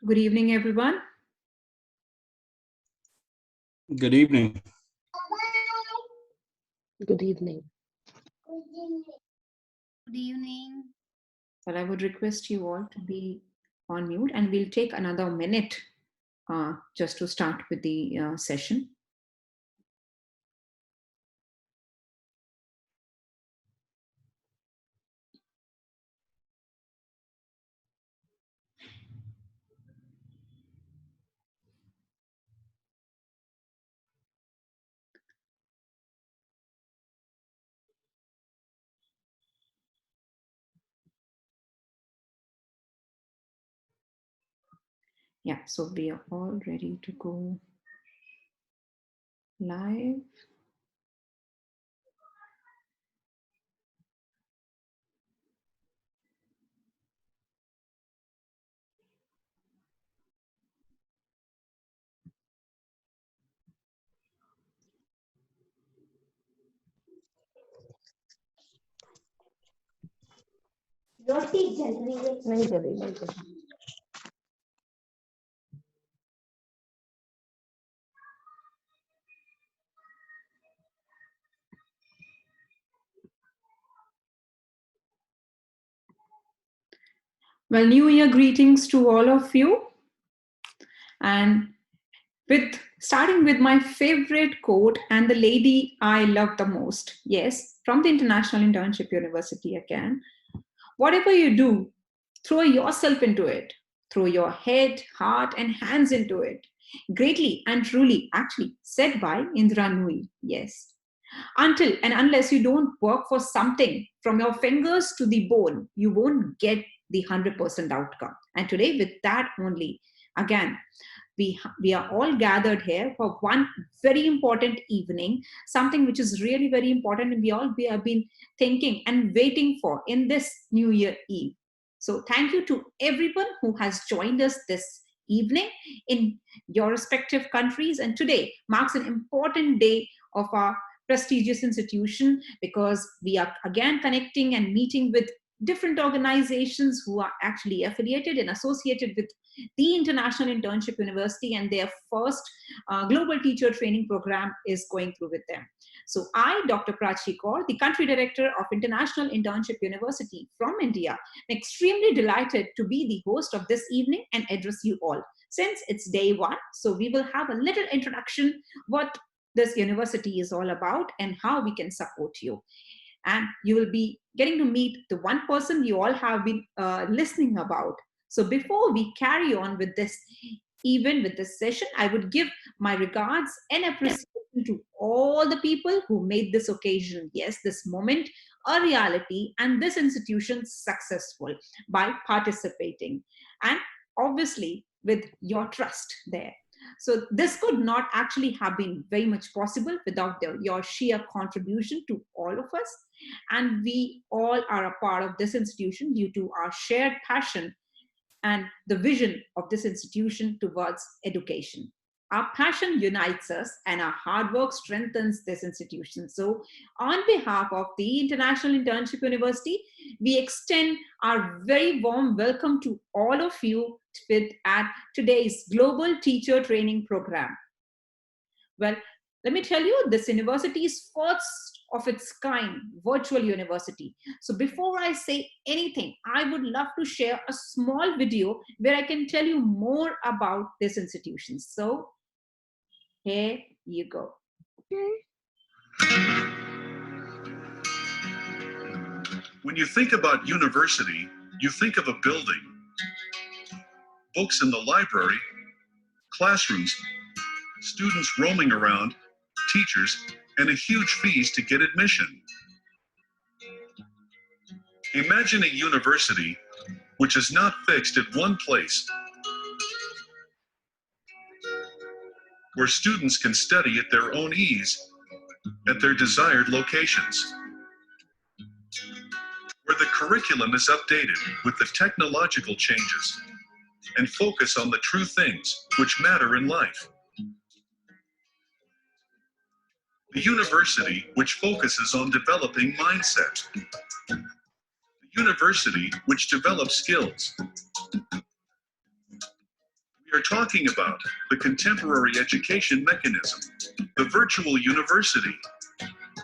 Good evening, everyone. Good evening. Good evening. Good evening. Well, I would request you all to be on mute, and we'll take another minute just to start with the session. Yeah, so we are all ready to go live. नहीं चलेगी। Well, New Year greetings to all of you. And starting with my favorite quote and the lady I love the most. Yes, from the International Internship University again. Whatever you do, throw yourself into it. Throw your head, heart, and hands into it. Greatly and truly, actually, said by Indra Nui. Yes. Until and unless you don't work for something from your fingers to the bone, you won't get the 100% outcome. And today, with that only, again, we are all gathered here for one very important evening, something which is really very important, and we have been thinking and waiting for in this New Year Eve. So thank you to everyone who has joined us this evening in your respective countries. And today marks an important day of our prestigious institution, because we are again connecting and meeting with different organizations who are actually affiliated and associated with the International Internship University, and their first global teacher training program is going through with them. So I, Dr. Prachi Kaur, the country director of International Internship University from India, am extremely delighted to be the host of this evening and address you all. Since it's day one, so we will have a little introduction what this university is all about and how we can support you. And you will be getting to meet the one person you all have been listening about. So before we carry on with this, even with this session, I would give my regards and appreciation to all the people who made this occasion, yes, this moment, a reality, and this institution successful by participating. And obviously, with your trust there. So this could not actually have been very much possible without your sheer contribution to all of us. And we all are a part of this institution due to our shared passion and the vision of this institution towards education. Our passion unites us and our hard work strengthens this institution. So on behalf of the International Internship University, we extend our very warm welcome to all of you at today's Global Teacher Training Program. Well, let me tell you, this university is first of its kind virtual university. So before I say anything, I would love to share a small video where I can tell you more about this institution. So here you go. When you think about university, you think of a building, books in the library, classrooms, students roaming around, teachers, and a huge fees to get admission. Imagine a university which is not fixed at one place, where students can study at their own ease, at their desired locations, where the curriculum is updated with the technological changes and focus on the true things which matter in life. The university which focuses on developing mindset. The university which develops skills. We are talking about the contemporary education mechanism, the virtual university.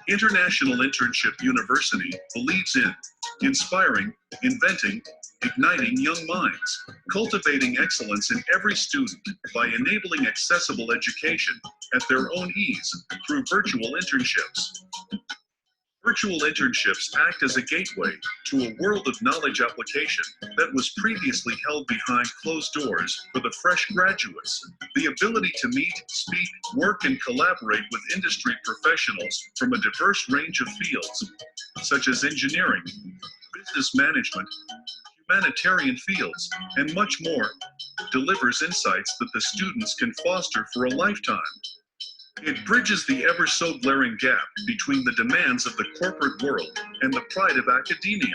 International Internship University believes in inspiring, inventing, igniting young minds, cultivating excellence in every student by enabling accessible education at their own ease through virtual internships. Virtual internships act as a gateway to a world of knowledge application that was previously held behind closed doors for the fresh graduates. The ability to meet, speak, work, and collaborate with industry professionals from a diverse range of fields, such as engineering, business management, humanitarian fields, and much more, delivers insights that the students can foster for a lifetime. It bridges the ever so glaring gap between the demands of the corporate world and the pride of academia.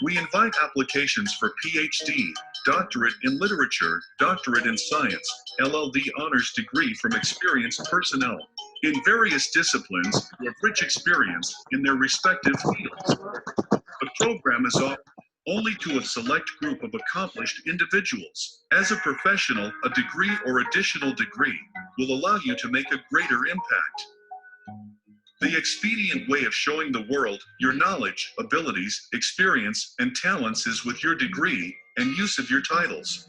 We invite applications for PhD, Doctorate in Literature, Doctorate in Science, LLD honors degree from experienced personnel in various disciplines who have rich experience in their respective fields. The program is offered only to a select group of accomplished individuals. As a professional, a degree or additional degree will allow you to make a greater impact. The expedient way of showing the world your knowledge, abilities, experience, and talents is with your degree and use of your titles.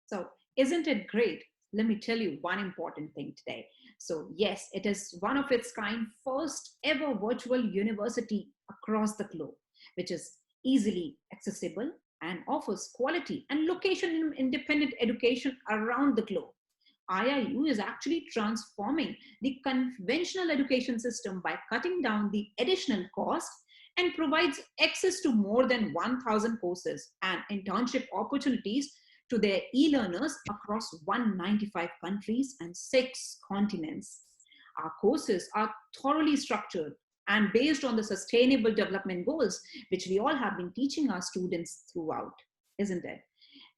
So, isn't it great? Let me tell you one important thing today. So, yes, it is one of its kind, first ever virtual university across the globe, which is easily accessible and offers quality and location independent education around the globe. IIU is actually transforming the conventional education system by cutting down the additional cost and provides access to more than 1,000 courses and internship opportunities to their e-learners across 195 countries and 6 continents. Our courses are thoroughly structured and based on the sustainable development goals, which we all have been teaching our students throughout, isn't it?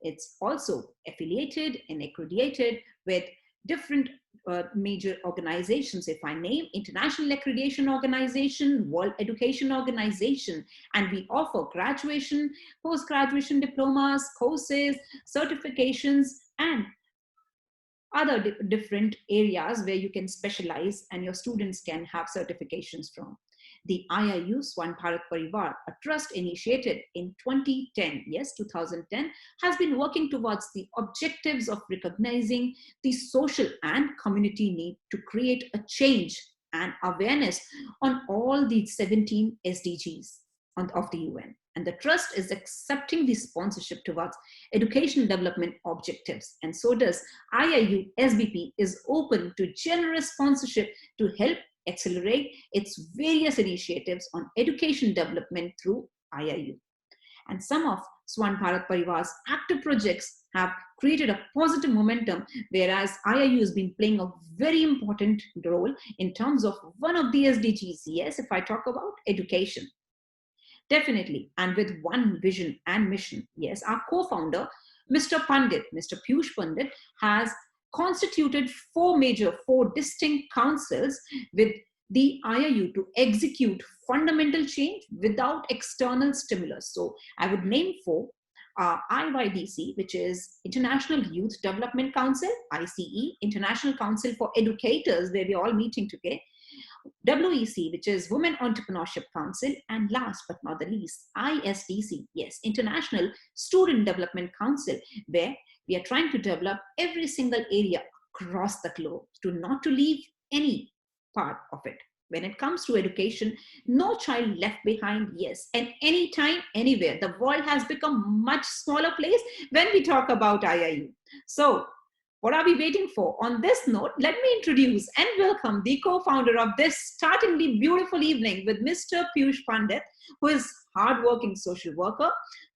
It's also affiliated and accredited with different major organizations. If I name International Accreditation Organization, World Education Organization, and we offer graduation, post-graduation diplomas, courses, certifications, and other different areas where you can specialize and your students can have certifications from. The IIU Swan Bharat Parivar, a trust initiated in 2010, yes, 2010, has been working towards the objectives of recognizing the social and community need to create a change and awareness on all the 17 SDGs of the UN. And the trust is accepting the sponsorship towards education development objectives. And so does IIU SBP is open to generous sponsorship to help accelerate its various initiatives on education development through IIU. And some of Swan Bharat Parivar's active projects have created a positive momentum, whereas IIU has been playing a very important role in terms of one of the SDGs, yes, if I talk about education. Definitely, and with one vision and mission, yes, our co-founder, Mr. Piyush Pandit, has constituted four distinct councils with the IIU to execute fundamental change without external stimulus. So I would name four. IYDC, which is International Youth Development Council, ICE, International Council for Educators, where we're all meeting today, WEC, which is Women Entrepreneurship Council, and last but not the least, ISDC, yes, International Student Development Council, where we are trying to develop every single area across the globe not to leave any part of it. When it comes to education, no child left behind, yes, and anytime, anywhere. The world has become much smaller place when we talk about IIU. So, what are we waiting for? On this note, let me introduce and welcome the co-founder of this startlingly beautiful evening with Mr. Piyush Pandit, who is hardworking social worker,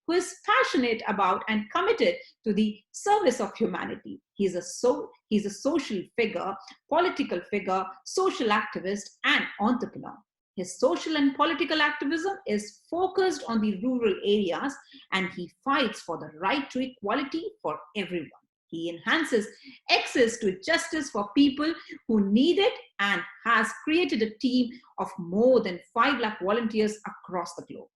who is passionate about and committed to the service of humanity. He's a social figure, political figure, social activist, and entrepreneur. His social and political activism is focused on the rural areas, and he fights for the right to equality for everyone. He enhances access to justice for people who need it and has created a team of more than 5 lakh volunteers across the globe.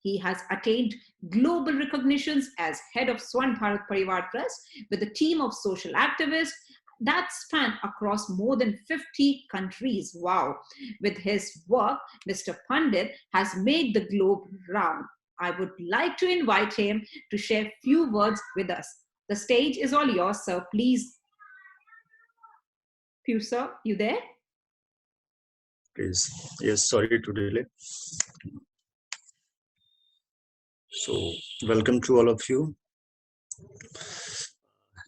He has attained global recognitions as head of Swan Bharat Parivar Trust with a team of social activists that span across more than 50 countries. Wow. With his work, Mr. Pandit has made the globe round. I would like to invite him to share a few words with us. The stage is all yours, sir. Please. Piyush, sir, you there? Please. Yes, sorry to delay. So, welcome to all of you.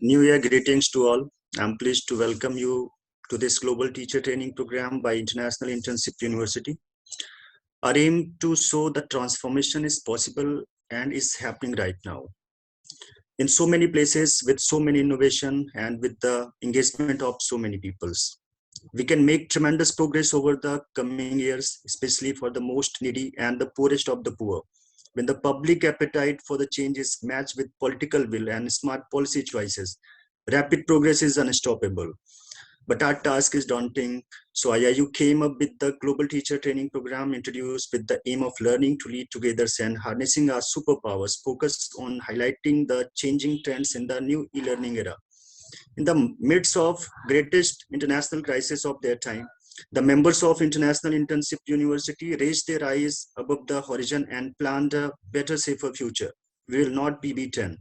New Year greetings to all. I'm pleased to welcome you to this global teacher training program by International Internship University. Our aim to show that transformation is possible and is happening right now. In so many places, with so many innovation and with the engagement of so many peoples. We can make tremendous progress over the coming years, especially for the most needy and the poorest of the poor. When the public appetite for the change is matched with political will and smart policy choices, rapid progress is unstoppable. But our task is daunting. So IIU came up with the Global Teacher Training Program introduced with the aim of learning to lead together and harnessing our superpowers, focused on highlighting the changing trends in the new e-learning era. In the midst of greatest international crisis of their time, the members of International Internship University raised their eyes above the horizon and planned a better, safer future. We will not be beaten.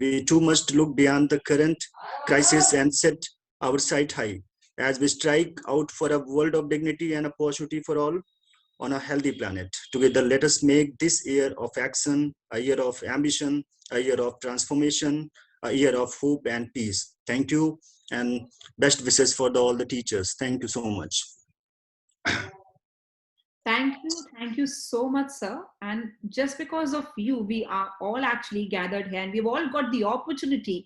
We too must look beyond the current crisis and set our sight high as we strike out for a world of dignity and opportunity for all on a healthy planet. Together, let us make this year of action a year of ambition, a year of transformation, a year of hope and peace. Thank you, and best wishes for all the teachers. Thank you so much. Thank you so much, sir. And just because of you, we are all actually gathered here and we've all got the opportunity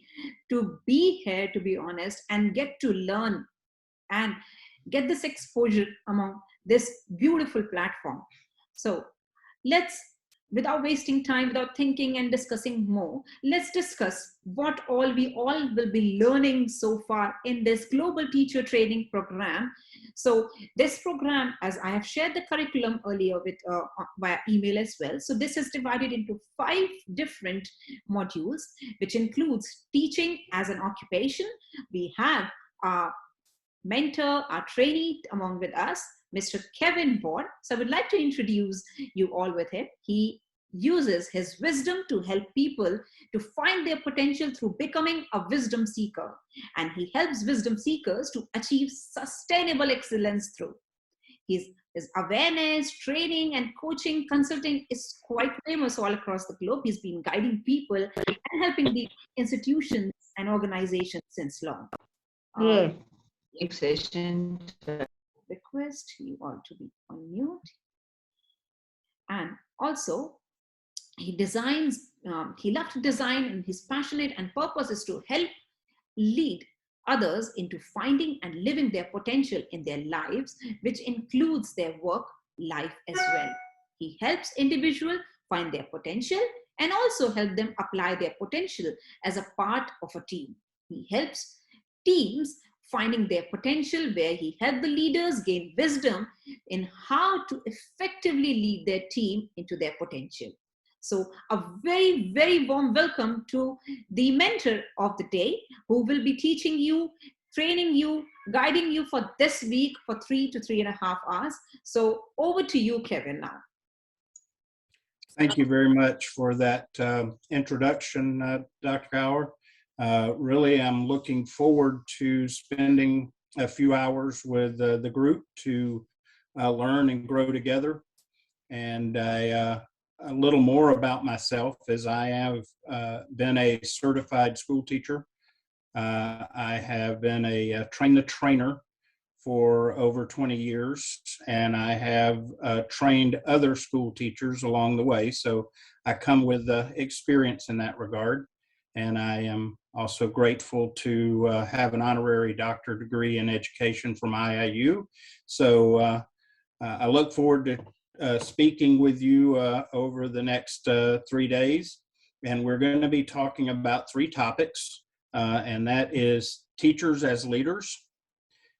to be here, to be honest, and get to learn and get this exposure among this beautiful platform. So let's, without wasting time, without thinking and discussing more, let's discuss what all we all will be learning so far in this global teacher training program. So this program, as I have shared the curriculum earlier with via email as well. So this is divided into 5 different modules, which includes teaching as an occupation. We have our mentor, our trainee among with us, Mr. Kevin Bond. So I would like to introduce you all with him. He uses his wisdom to help people to find their potential through becoming a wisdom seeker. And he helps wisdom seekers to achieve sustainable excellence through. His awareness, training, and coaching consulting is quite famous all across the globe. He's been guiding people and helping the institutions and organizations since long. Next session. Request you all to be on mute. And also, he designs, he loves to design, and his passionate and purpose is to help lead others into finding and living their potential in their lives, which includes their work life as well. He helps individuals find their potential and also help them apply their potential as a part of a team. He helps teams finding their potential, where he helped the leaders gain wisdom in how to effectively lead their team into their potential. So a very, very warm welcome to the mentor of the day, who will be teaching you, training you, guiding you for this week for 3 to 3.5 hours. So over to you, Kevin, now. Thank you very much for that introduction, Dr. Kaur. Really, I'm looking forward to spending a few hours with the group to learn and grow together. And a little more about myself, as I have been a certified school teacher. I have been a train-the-trainer for over 20 years, and I have trained other school teachers along the way. So I come with experience in that regard. And I am also grateful to have an honorary doctorate degree in education from IIU. So I look forward to speaking with you over the next 3 days. And we're going to be talking about 3 topics. and that is Teachers as Leaders.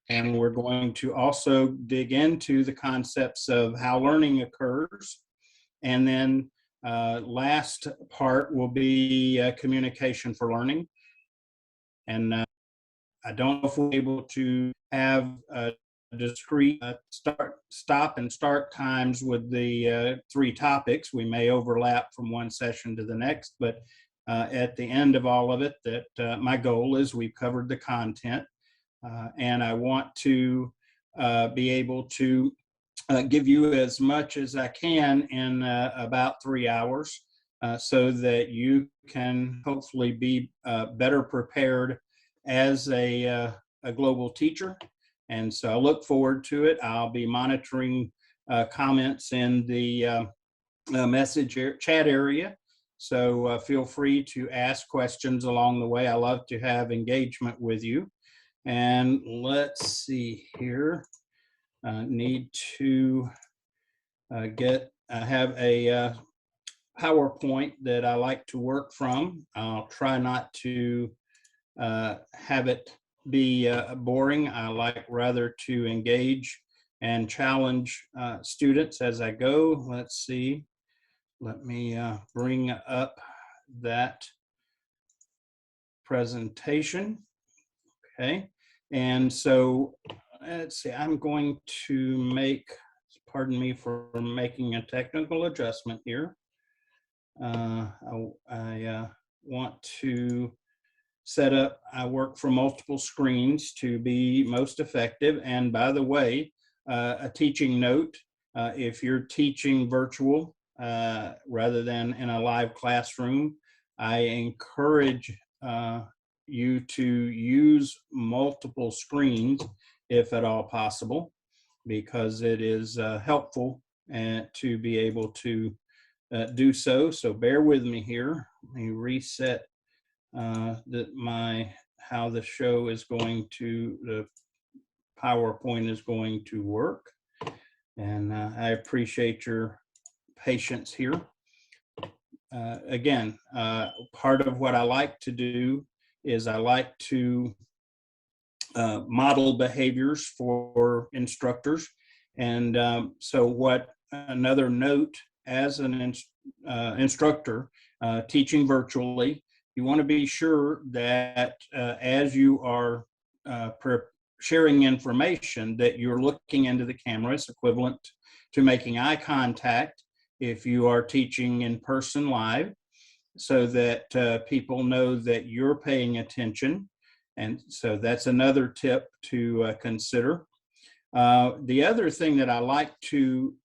And we're going to also dig into the concepts of how learning occurs. And then last part will be communication for learning. And I don't know if we're able to have discrete stop and start times with the 3 topics. We may overlap from one session to the next, but at the end of all of it, that my goal is we've covered the content, and I want to be able to give you as much as I can in about 3 hours, so that you can hopefully be better prepared as a global teacher. And so I look forward to it. I'll be monitoring comments in the message chat area. So feel free to ask questions along the way. I love to have engagement with you. And let's see here. Need to have a PowerPoint that I like to work from. I'll try not to have it be boring. I like rather to engage and challenge students as I go. Let's see. Let me bring up that presentation. Okay. And so let's see, I'm going to make, pardon me for making a technical adjustment here. I want to set up, I work from multiple screens to be most effective. And by the way, a teaching note, if you're teaching virtual rather than in a live classroom, I encourage you to use multiple screens if at all possible, because it is helpful to be able to do so. So bear with me here. Let me reset how the show is going to, the PowerPoint is going to work. And I appreciate your patience here. Again, part of what I like to do is I like to model behaviors for instructors. And so what another note as an instructor teaching virtually, you want to be sure that as you are sharing information that you're looking into the camera. It's equivalent to making eye contact if you are teaching in person live, so that people know that you're paying attention. And so that's another tip to consider. The other thing that I like to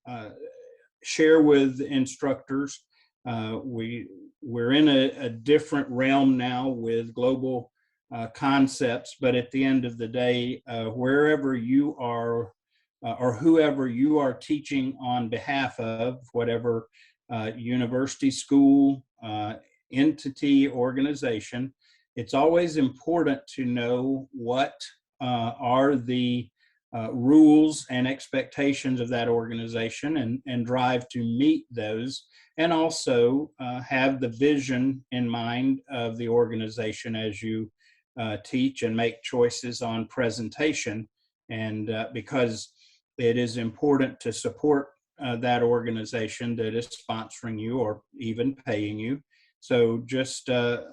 share with instructors, we're in a different realm now with global concepts, but at the end of the day, wherever you are or whoever you are teaching on behalf of, whatever university, school, entity, organization, it's always important to know what are the rules and expectations of that organization and drive to meet those, and also have the vision in mind of the organization as you teach and make choices on presentation. And because it is important to support that organization that is sponsoring you or even paying you. So just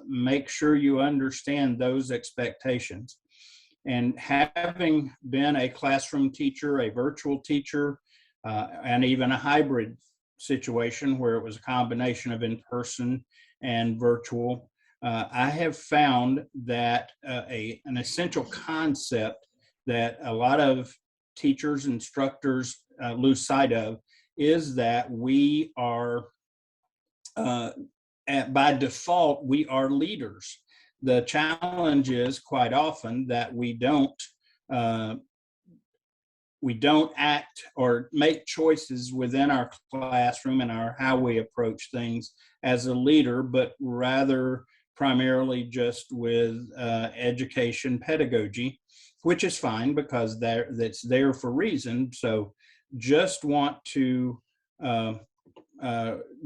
make sure you understand those expectations. And having been a classroom teacher, a virtual teacher, and even a hybrid situation where it was a combination of in-person and virtual, I have found that an essential concept that a lot of teachers, instructors lose sight of is that we are, by default, we are leaders. The challenge is quite often that we don't act or make choices within our classroom and how we approach things as a leader, but rather primarily just with education pedagogy, which is fine because that's there for reason. So just want to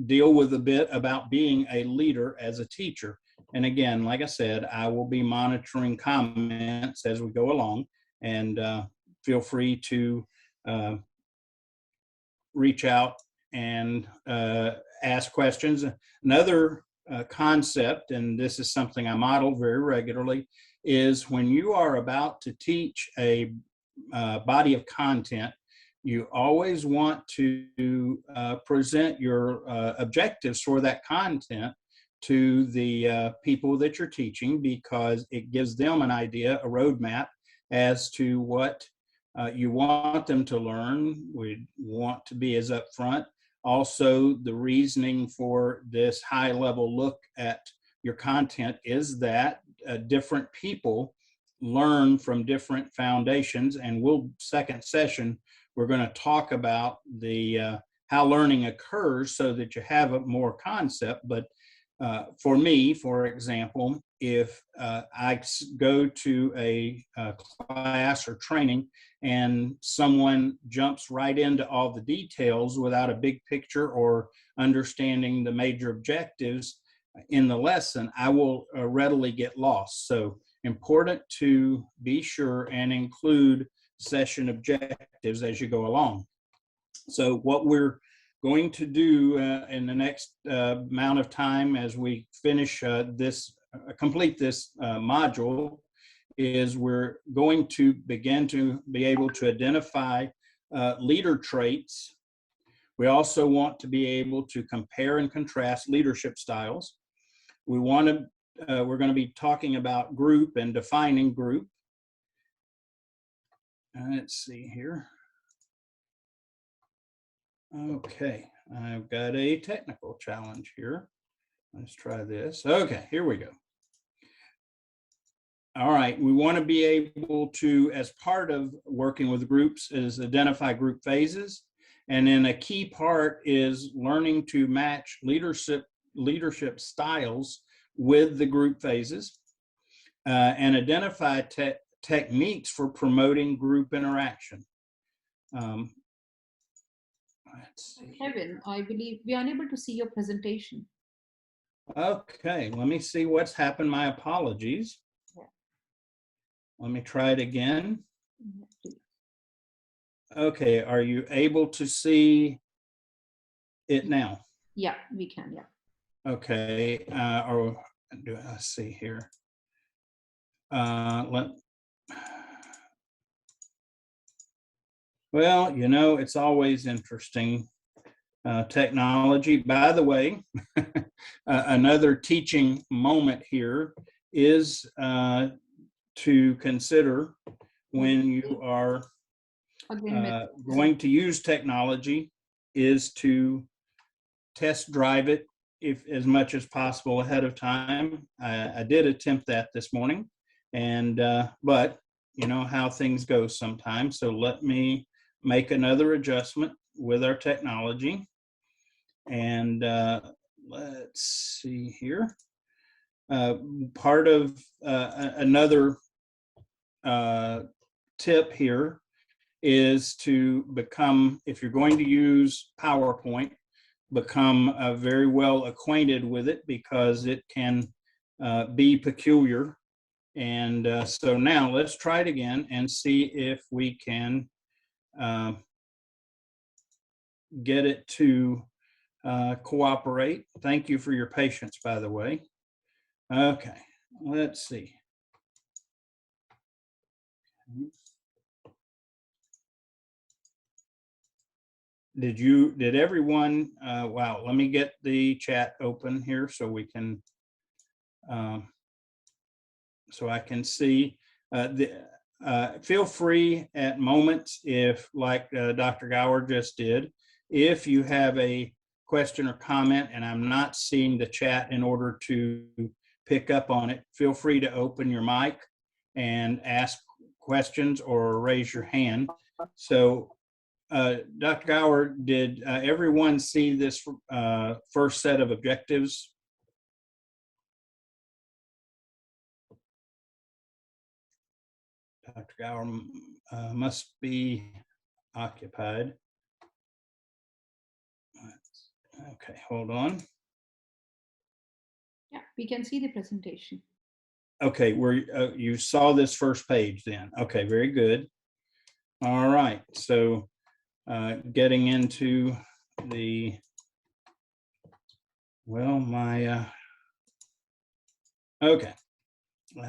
deal with a bit about being a leader as a teacher. And again, like I said, I will be monitoring comments as we go along, and feel free to reach out and ask questions. Another concept, and this is something I model very regularly, is when you are about to teach a body of content, you always want to present your objectives for that content to the people that you're teaching, because it gives them an idea, a roadmap as to what you want them to learn. We want to be as upfront. Also, the reasoning for this high-level look at your content is that different people learn from different foundations, and second session, we're going to talk about the how learning occurs so that you have a more concept. But for me, for example, if I go to a class or training and someone jumps right into all the details without a big picture or understanding the major objectives in the lesson, I will readily get lost. So important to be sure and include session objectives as you go along. So what we're going to do in the next amount of time as we finish complete this module, is we're going to begin to be able to identify leader traits. We also want to be able to compare and contrast leadership styles. We're going to be talking about group and defining group. Let's see here. Okay, I've got a technical challenge here. Let's try this. Okay, here we go. All right, we want to be able to, as part of working with groups, is identify group phases. And then a key part is learning to match leadership styles with the group phases, and identify techniques for promoting group interaction. Let's see. Kevin, I believe we are unable to see your presentation. Okay, let me see what's happened. My apologies. Yeah. Let me try it again. Yeah, okay, are you able to see it now? Yeah, we can, yeah. Okay, or do I see here? Well, you know, it's always interesting. Technology. By the way, another teaching moment here is to consider when you are going to use technology is to test drive it as much as possible ahead of time. I did attempt that this morning, and but you know how things go sometimes. So let me make another adjustment with our technology. And let's see here. Part of another tip here is to become, if you're going to use PowerPoint, become very well acquainted with it, because it can be peculiar. And so now let's try it again and see if we can get it to cooperate. Thank you for your patience, by the way. Okay, let's see. Did everyone, wow, let me get the chat open here so we can, so I can see. Feel free at moments, if like Dr. Gower just did, if you have a question or comment and I'm not seeing the chat in order to pick up on it, feel free to open your mic and ask questions or raise your hand. So Dr. Gower, did everyone see this first set of objectives? Dr. Gower must be occupied. Okay, hold on. Yeah, we can see the presentation. Okay, where you saw this first page then. Okay, very good. All right, so getting into the, well, my, okay,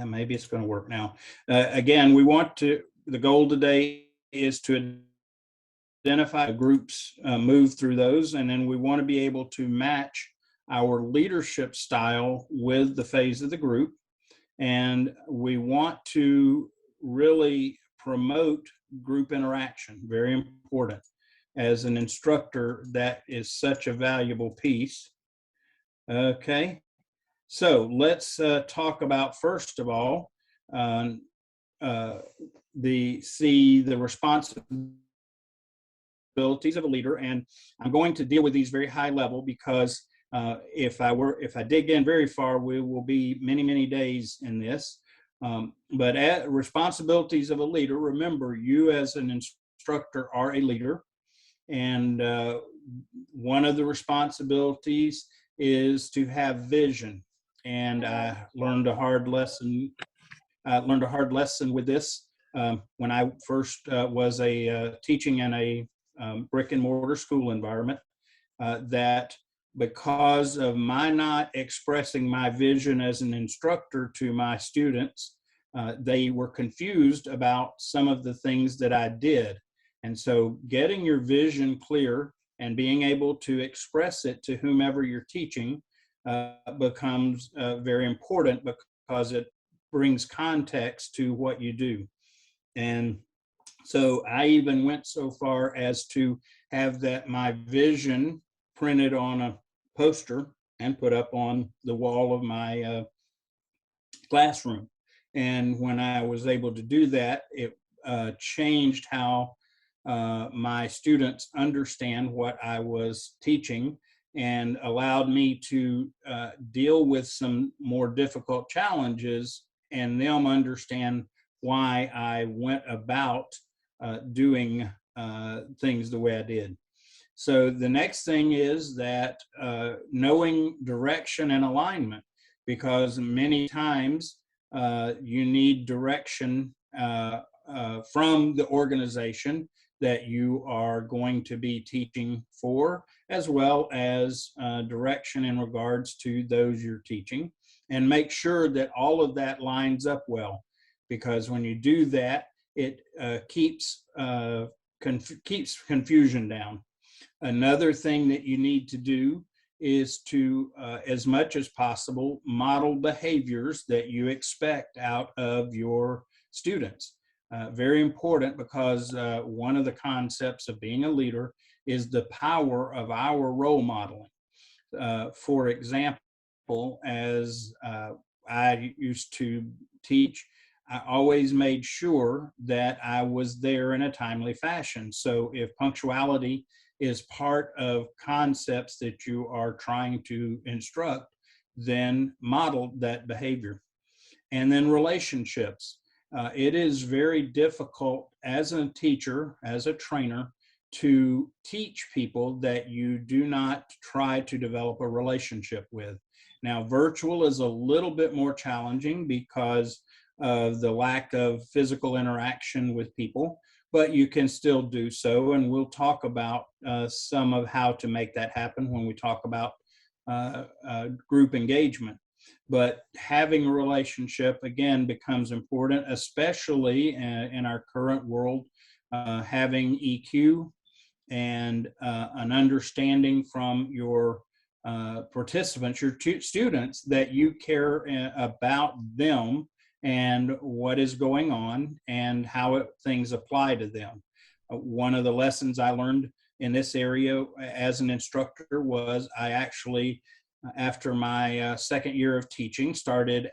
maybe it's going to work now. Again, the goal today is to identify groups, move through those, and then we want to be able to match our leadership style with the phase of the group. And we want to really promote group interaction, very important. As an instructor, that is such a valuable piece. Okay, so let's talk about, first of all, the responsibilities of a leader. And I'm going to deal with these very high level because if I dig in very far, we will be many, many days in this. But responsibilities of a leader, remember, you as an instructor are a leader. And one of the responsibilities is to have vision. And I learned a hard lesson. With this when I first was teaching in a brick and mortar school environment, that because of my not expressing my vision as an instructor to my students, they were confused about some of the things that I did. And so getting your vision clear and being able to express it to whomever you're teaching becomes very important, because it brings context to what you do. And so I even went so far as to have my vision printed on a poster and put up on the wall of my classroom. And when I was able to do that, it changed how my students understand what I was teaching, and allowed me to deal with some more difficult challenges and them understand why I went about doing things the way I did. So the next thing is that knowing direction and alignment, because many times you need direction from the organization that you are going to be teaching for, as well as direction in regards to those you're teaching, and make sure that all of that lines up well, because when you do that, it keeps confusion down. Another thing that you need to do is to, as much as possible, model behaviors that you expect out of your students. Very important, because one of the concepts of being a leader is the power of our role modeling. For example, as I used to teach, I always made sure that I was there in a timely fashion. So if punctuality is part of concepts that you are trying to instruct, then model that behavior. And then relationships. It is very difficult as a teacher, as a trainer, to teach people that you do not try to develop a relationship with. Now, virtual is a little bit more challenging because of the lack of physical interaction with people, but you can still do so. And we'll talk about some of how to make that happen when we talk about group engagement. But having a relationship, again, becomes important, especially in our current world. Having EQ and an understanding from your participants, your students, that you care about them and what is going on and how things apply to them. One of the lessons I learned in this area as an instructor was I actually, after my second year of teaching, started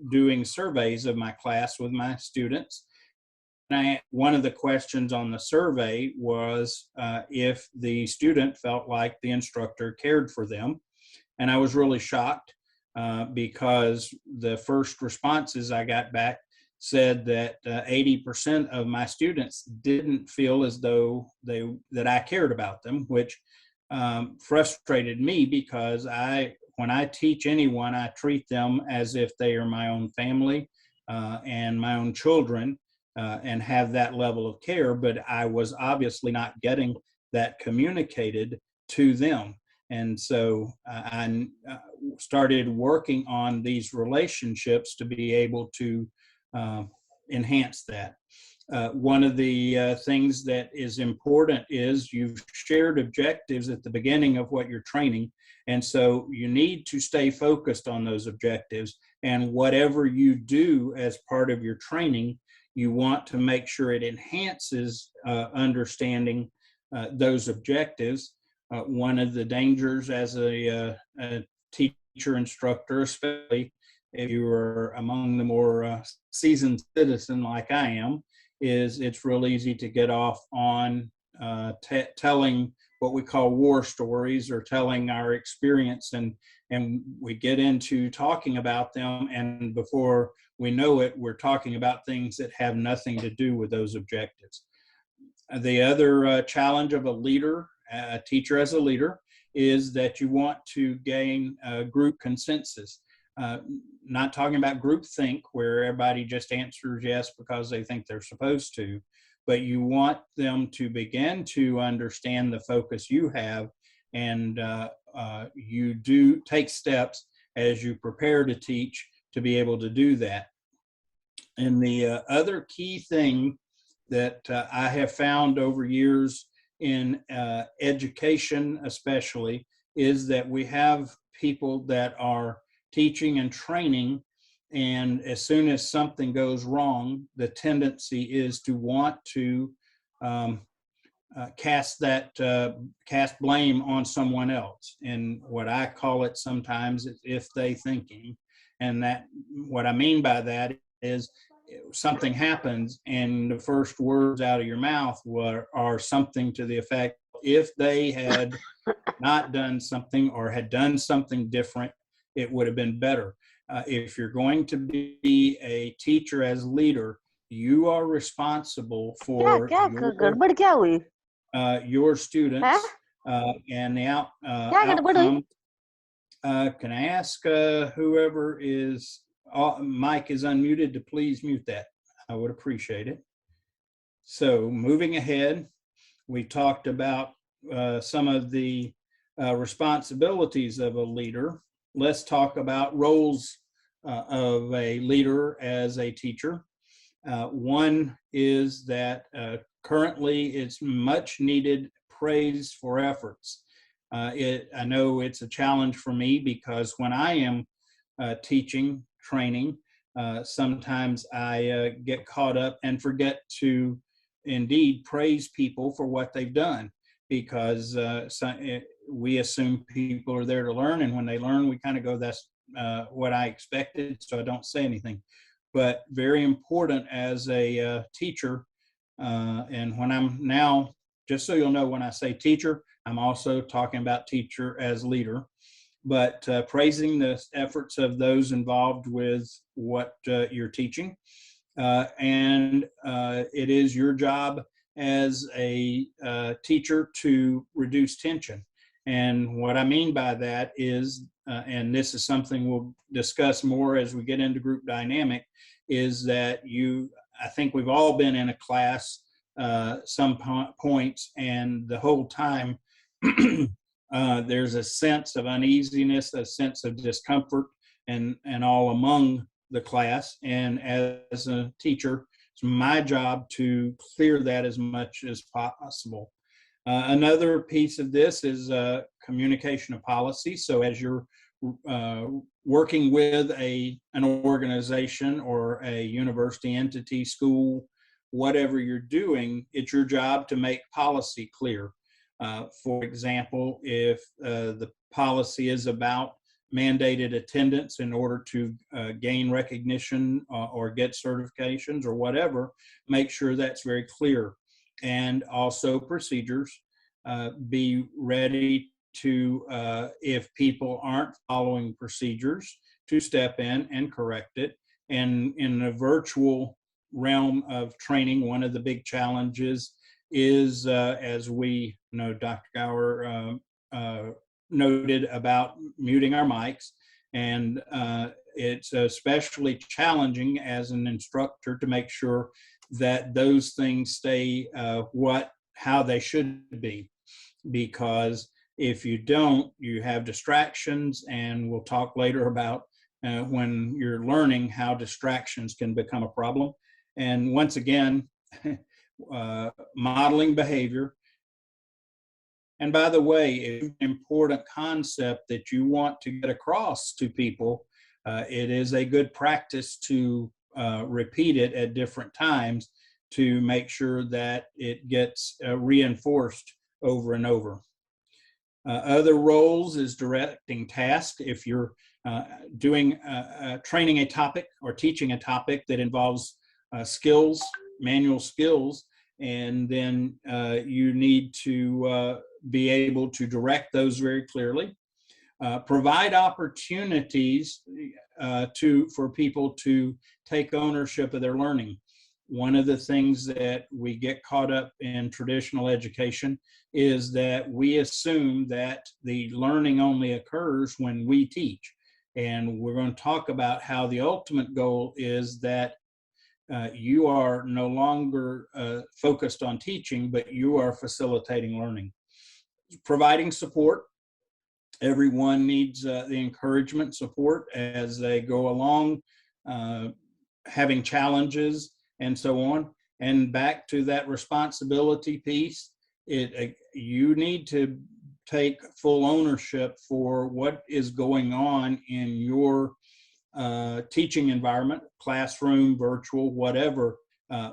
doing surveys of my class with my students. And one of the questions on the survey was if the student felt like the instructor cared for them. And I was really shocked because the first responses I got back said that 80% of my students didn't feel as though that I cared about them, which frustrated me, because when I teach anyone, I treat them as if they are my own family and my own children, and have that level of care, but I was obviously not getting that communicated to them. And so I started working on these relationships to be able to enhance that. One of the things that is important is you've shared objectives at the beginning of what you're training. And so you need to stay focused on those objectives. And whatever you do as part of your training, you want to make sure it enhances understanding those objectives. One of the dangers as a teacher instructor, especially if you are among the more seasoned citizen like I am, is it's real easy to get off on telling what we call war stories, or telling our experience, and we get into talking about them, and before we know it, we're talking about things that have nothing to do with those objectives. The other challenge of a leader, a teacher as a leader, is that you want to gain group consensus. Not talking about groupthink, where everybody just answers yes because they think they're supposed to, but you want them to begin to understand the focus you have, and you do take steps as you prepare to teach to be able to do that. And the other key thing that I have found over years in education especially is that we have people that are teaching and training, and as soon as something goes wrong, the tendency is to want to cast blame on someone else. And what I call it sometimes is if they thinking. And that, what I mean by that is something happens and the first words out of your mouth are something to the effect, if they had not done something or had done something different, it would have been better. If you're going to be a teacher as leader, you are responsible for your students and the outcome. Can I ask whoever is, Mike is unmuted, to please mute that? I would appreciate it. So moving ahead, we talked about some of the responsibilities of a leader. Let's talk about roles of a leader as a teacher. One is that currently it's much needed praise for efforts. I know it's a challenge for me because when I am teaching, training, sometimes I get caught up and forget to indeed praise people for what they've done, because we assume people are there to learn, and when they learn, we kind of go, that's what I expected, so I don't say anything. But very important as a teacher, and when I'm now, just so you'll know, when I say teacher, I'm also talking about teacher as leader, but praising the efforts of those involved with what you're teaching. And it is your job as a teacher to reduce tension. And what I mean by that is, and this is something we'll discuss more as we get into group dynamic, is that I think we've all been in a class some points, and the whole time there's a sense of uneasiness, a sense of discomfort, and all among the class. And as a teacher, it's my job to clear that as much as possible. Another piece of this is communication of policy. So as you're working with an organization or a university entity, school, whatever you're doing, it's your job to make policy clear. For example, if the policy is about mandated attendance in order to gain recognition or get certifications or whatever, make sure that's very clear. And also procedures, be ready to, if people aren't following procedures, to step in and correct it. And in the virtual realm of training, one of the big challenges is, as we know, Dr. Gower noted about muting our mics, and it's especially challenging as an instructor to make sure that those things stay how they should be, because if you don't, you have distractions, and we'll talk later about when you're learning how distractions can become a problem. And once again, modeling behavior. And by the way, it's an important concept that you want to get across to people. It is a good practice to repeat it at different times to make sure that it gets reinforced over and over. Other roles is directing tasks. If you're doing training a topic or teaching a topic that involves skills, manual skills, and then you need to be able to direct those very clearly. Provide opportunities for people to take ownership of their learning. One of the things that we get caught up in traditional education is that we assume that the learning only occurs when we teach. And we're going to talk about how the ultimate goal is that you are no longer focused on teaching, but you are facilitating learning. Providing support. Everyone needs the encouragement, support as they go along, having challenges and so on. And back to that responsibility piece, you need to take full ownership for what is going on in your teaching environment, classroom, virtual, whatever.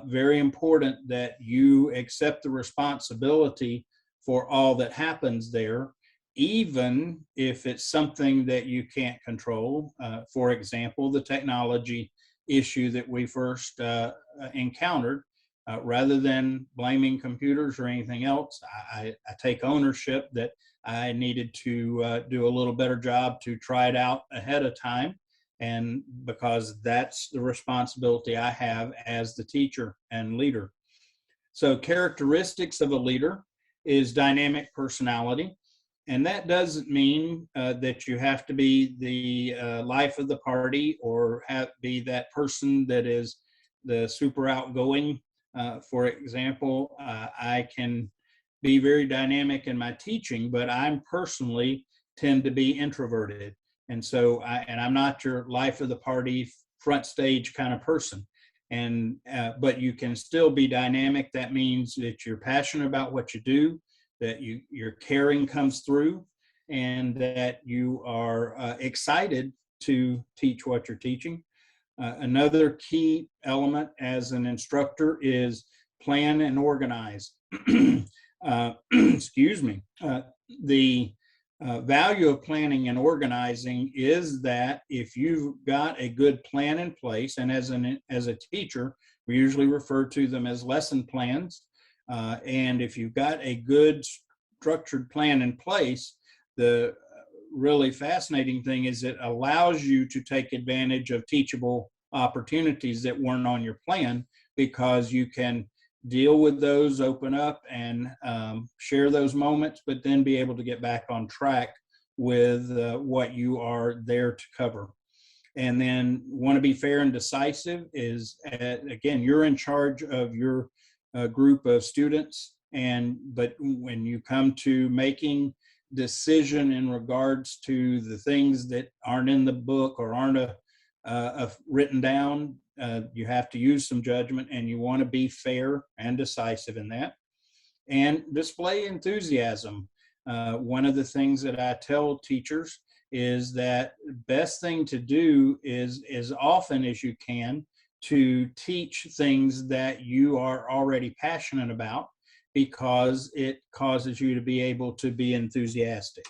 Very important that you accept the responsibility for all that happens there, even if it's something that you can't control. For example, the technology issue that we first encountered. Rather than blaming computers or anything else, I take ownership that I needed to do a little better job to try it out ahead of time, and because that's the responsibility I have as the teacher and leader. So characteristics of a leader is dynamic personality. And that doesn't mean that you have to be the life of the party or be that person that is the super outgoing. For example, I can be very dynamic in my teaching, but I'm personally tend to be introverted. And so, I'm not your life of the party, front stage kind of person. And but you can still be dynamic. That means that you're passionate about what you do, that your caring comes through, and that you are excited to teach what you're teaching. Another key element as an instructor is plan and organize. Excuse me. The value of planning and organizing is that if you've got a good plan in place, and as a teacher, we usually refer to them as lesson plans. And if you've got a good structured plan in place, the really fascinating thing is it allows you to take advantage of teachable opportunities that weren't on your plan, because you can deal with those, open up and share those moments, but then be able to get back on track with what you are there to cover. And then want to be fair and decisive is, again, you're in charge of your group of students, but when you come to making decision in regards to the things that aren't in the book or aren't written down, you have to use some judgment, and you want to be fair and decisive in that. And display enthusiasm. One of the things that I tell teachers is that best thing to do is as often as you can to teach things that you are already passionate about, because it causes you to be able to be enthusiastic.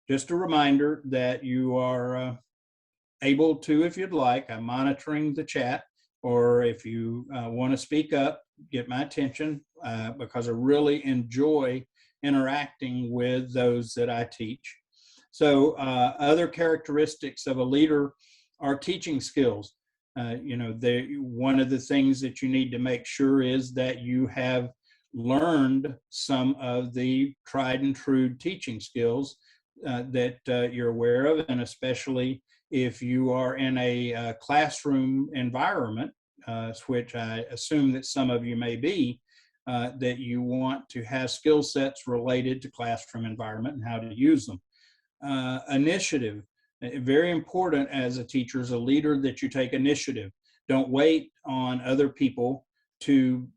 Just a reminder that you are able to, if you'd like, I'm monitoring the chat, or if you want to speak up, get my attention, because I really enjoy interacting with those that I teach. So other characteristics of a leader are teaching skills. One of the things that you need to make sure is that you have learned some of the tried and true teaching skills that you're aware of, and especially if you are in a classroom environment, which I assume that some of you may be, that you want to have skill sets related to classroom environment and how to use them. Initiative, very important as a teacher, as a leader, that you take initiative. Don't wait on other people to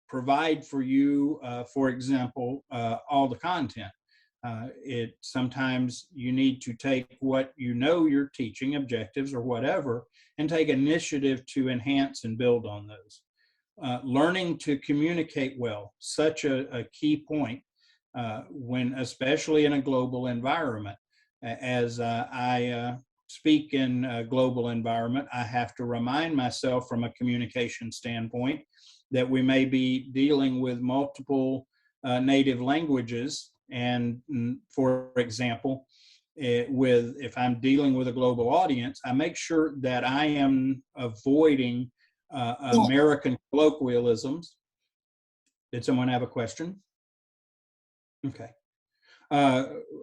provide for you, for example, all the content. Sometimes you need to take what you know you're teaching, objectives or whatever, and take initiative to enhance and build on those. Learning to communicate well, such a key point when, especially in a global environment. As I speak in a global environment, I have to remind myself from a communication standpoint that we may be dealing with multiple native languages. And for example, if I'm dealing with a global audience, I make sure that I am avoiding American colloquialisms. Did someone have a question? Okay.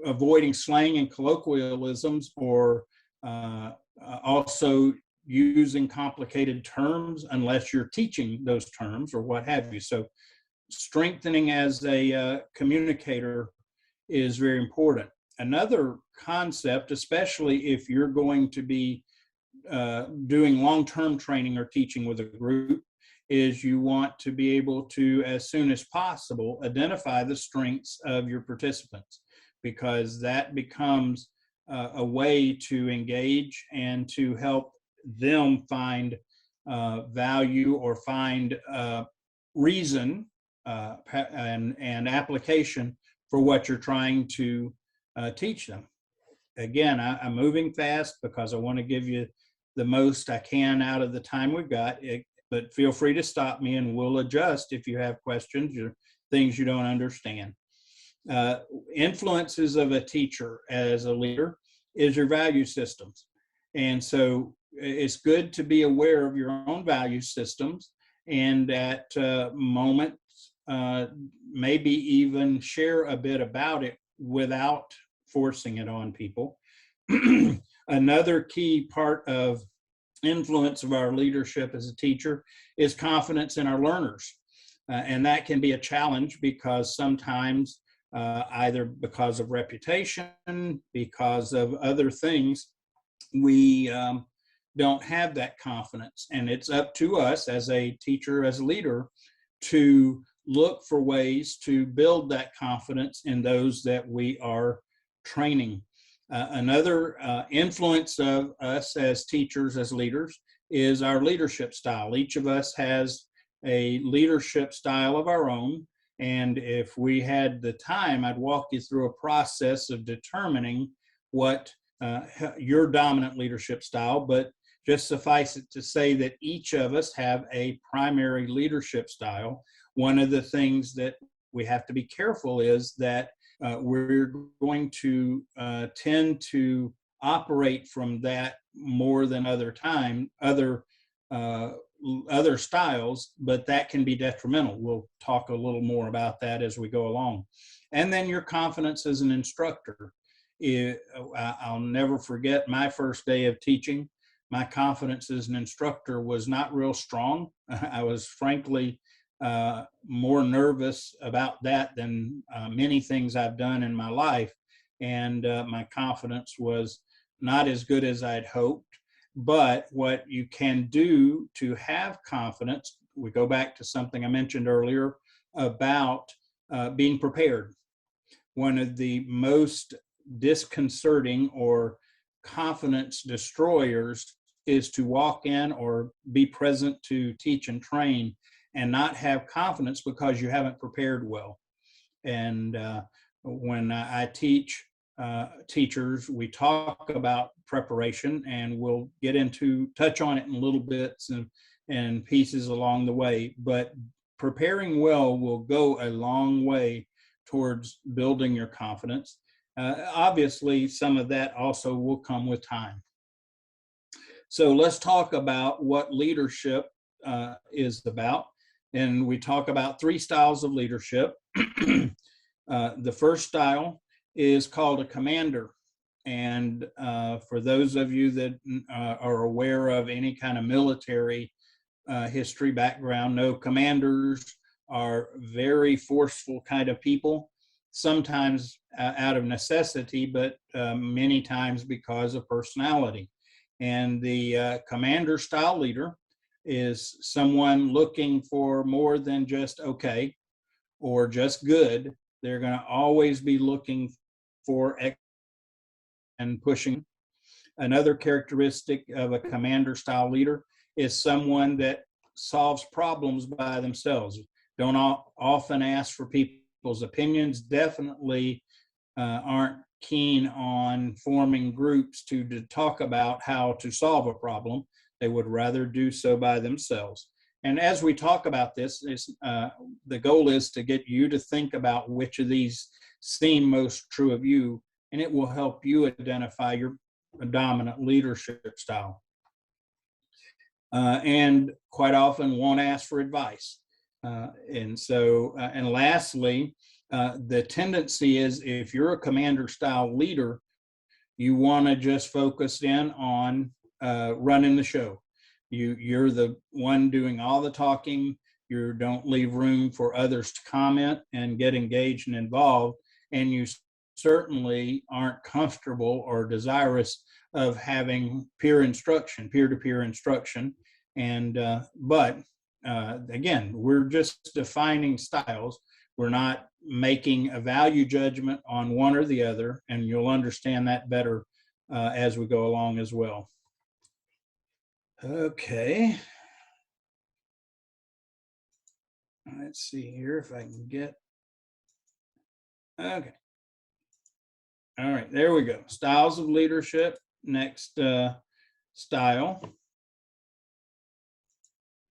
Avoiding slang and colloquialisms, or also using complicated terms unless you're teaching those terms or what have you. So strengthening as a communicator is very important. Another concept, especially if you're going to be doing long-term training or teaching with a group, is you want to be able to, as soon as possible, identify the strengths of your participants, because that becomes a way to engage and to help them find value or find reason and application for what you're trying to teach them. Again, I'm moving fast because I want to give you the most I can out of the time we've got, but feel free to stop me and we'll adjust if you have questions or things you don't understand. Influences of a teacher as a leader is your value systems. And so it's good to be aware of your own value systems, and at moments, maybe even share a bit about it without forcing it on people. Another key part of influence of our leadership as a teacher is confidence in our learners. And that can be a challenge because sometimes either because of reputation, because of other things, we don't have that confidence. And it's up to us as a teacher, as a leader, to look for ways to build that confidence in those that we are training. Another influence of us as teachers, as leaders, is our leadership style. Each of us has a leadership style of our own. And if we had the time, I'd walk you through a process of determining what your dominant leadership style, but just suffice it to say that each of us have a primary leadership style. One of the things that we have to be careful is that we're going to tend to operate from that more than other styles, but that can be detrimental. We'll talk a little more about that as we go along. And then your confidence as an instructor. I'll never forget my first day of teaching. My confidence as an instructor was not real strong. I was frankly more nervous about that than many things I've done in my life. And my confidence was not as good as I'd hoped. But what you can do to have confidence, we go back to something I mentioned earlier about being prepared. One of the most disconcerting or confidence destroyers is to walk in or be present to teach and train and not have confidence because you haven't prepared well. And when I teach teachers, we talk about preparation, and we'll touch on it in little bits and pieces along the way. But preparing well will go a long way towards building your confidence. Obviously, some of that also will come with time. So let's talk about what leadership is about. And we talk about 3 styles of leadership. The first style is called a commander. And for those of you that are aware of any kind of military history background, know commanders are very forceful kind of people, sometimes out of necessity, but many times because of personality. And the commander style leader is someone looking for more than just okay or just good. They're going to always be looking for and pushing. Another characteristic of a commander style leader is someone that solves problems by themselves. Don't often ask for people's opinions, definitely aren't keen on forming groups to talk about how to solve a problem. They would rather do so by themselves. And as we talk about this, the goal is to get you to think about which of these seem most true of you, and it will help you identify your dominant leadership style. And quite often won't ask for advice. And lastly, the tendency is if you're a commander style leader, you want to just focus in on running the show. You're the one doing all the talking. You don't leave room for others to comment and get engaged and involved. And you certainly aren't comfortable or desirous of having peer-to-peer instruction. And but again, we're just defining styles. We're not making a value judgment on one or the other, and you'll understand that better as we go along as well. Okay. Let's see here if I can get, okay. All right, there we go. Styles of leadership. Next style.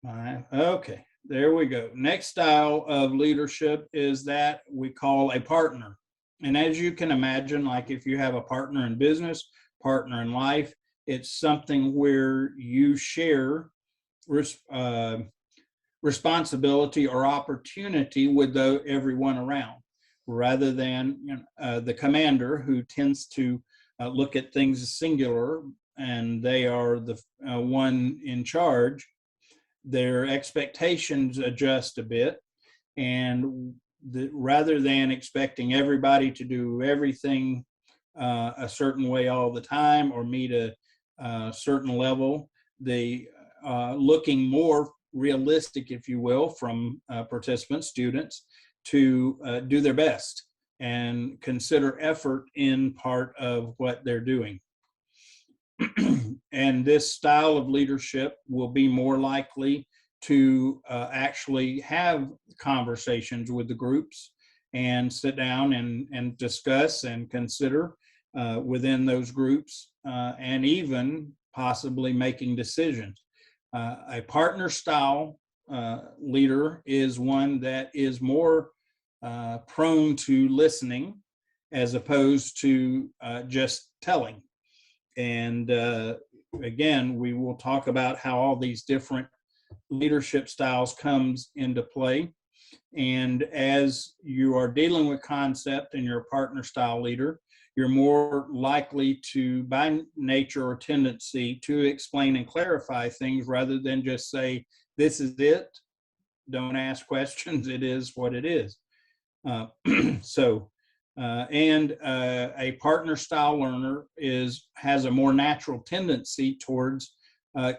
All right, okay, there we go. Next style of leadership is that we call a partner. And as you can imagine, like if you have a partner in business, partner in life, it's something where you share responsibility or opportunity with everyone around, rather than the commander who tends to look at things as singular and they are the one in charge. Their expectations adjust a bit, and rather than expecting everybody to do everything a certain way all the time or meet a certain level, they looking more realistic, if you will, from participants, students, to do their best and consider effort in part of what they're doing. And this style of leadership will be more likely to actually have conversations with the groups and sit down and discuss and consider within those groups and even possibly making decisions. A partner style leader is one that is more prone to listening as opposed to just telling. And again, we will talk about how all these different leadership styles comes into play. And as you are dealing with concept and you're a partner style leader, you're more likely to, by nature or tendency, to explain and clarify things rather than just say, this is it, don't ask questions, it is what it is. A partner style learner has a more natural tendency towards